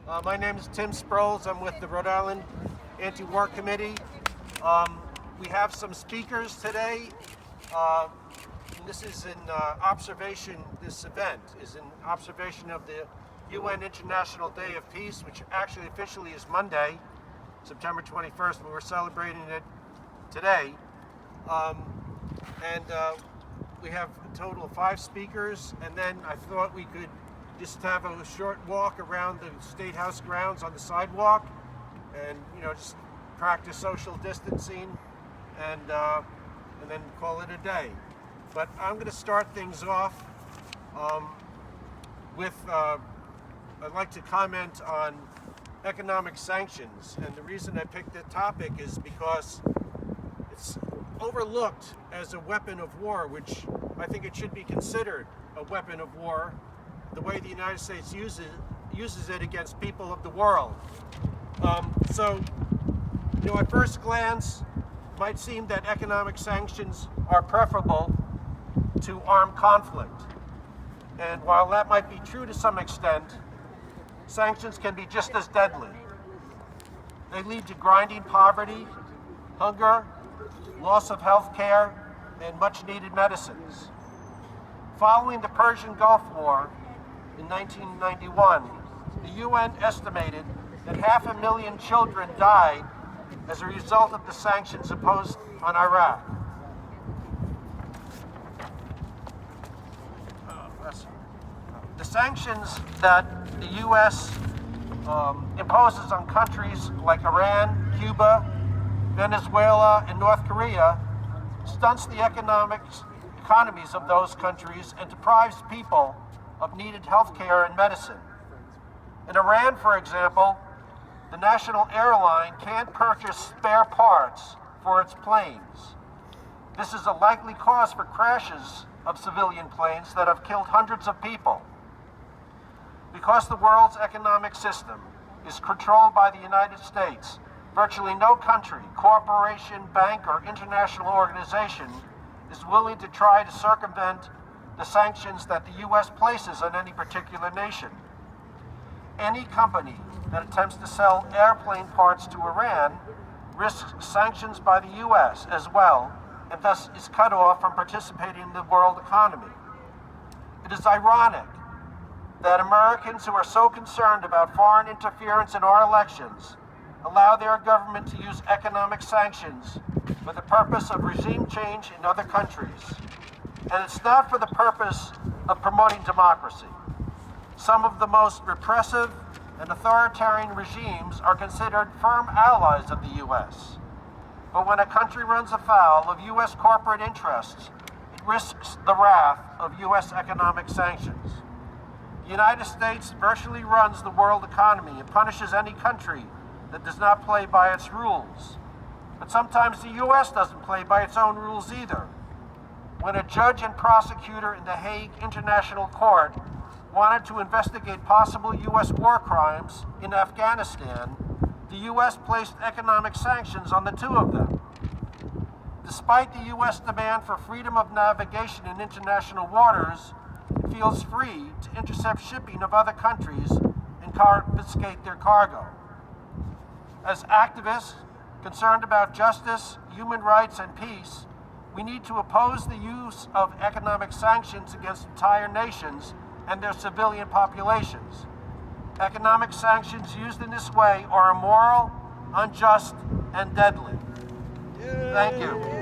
My name is Tim Sprouls. I'm with the Rhode Island Anti-War Committee. We have some speakers today. This is in observation, this event is in observation of the UN International Day of Peace, which actually officially is Monday, September 21st, but we're celebrating it today. We have a total of 5 speakers, and then I thought we could just have a short walk around the State House grounds on the sidewalk and, just practice social distancing and then call it a day. But I'm going to start things off with, I'd like to comment on economic sanctions. And the reason I picked that topic is because it's overlooked as a weapon of war, which I think it should be considered a weapon of war, the way the United States uses it against people of the world. At first glance, it might seem that economic sanctions are preferable to armed conflict. And while that might be true to some extent, sanctions can be just as deadly. They lead to grinding poverty, hunger, loss of health care, and much-needed medicines. Following the Persian Gulf War in 1991, the UN estimated that 500,000 children died as a result of the sanctions imposed on Iraq. The sanctions that the U.S. Imposes on countries like Iran, Cuba, Venezuela, and North Korea stunts the economies of those countries and deprives people of needed health care and medicine. In Iran, for example, the national airline can't purchase spare parts for its planes. This is a likely cause for crashes of civilian planes that have killed hundreds of people. Because the world's economic system is controlled by the United States, virtually no country, corporation, bank, or international organization is willing to try to circumvent the sanctions that the U.S. places on any particular nation. Any company that attempts to sell airplane parts to Iran risks sanctions by the U.S. as well, and thus is cut off from participating in the world economy. It is ironic that Americans who are so concerned about foreign interference in our elections allow their government to use economic sanctions for the purpose of regime change in other countries. And it's not for the purpose of promoting democracy. Some of the most repressive and authoritarian regimes are considered firm allies of the U.S. But when a country runs afoul of U.S. corporate interests, it risks the wrath of U.S. economic sanctions. The United States virtually runs the world economy and punishes any country that does not play by its rules. But sometimes the U.S. doesn't play by its own rules either. When a judge and prosecutor in the Hague International Court wanted to investigate possible U.S. war crimes in Afghanistan, the U.S. placed economic sanctions on the 2 of them. Despite the U.S. demand for freedom of navigation in international waters, it feels free to intercept shipping of other countries and confiscate their cargo. As activists concerned about justice, human rights, and peace, we need to oppose the use of economic sanctions against entire nations and their civilian populations. Economic sanctions used in this way are immoral, unjust, and deadly. Thank you.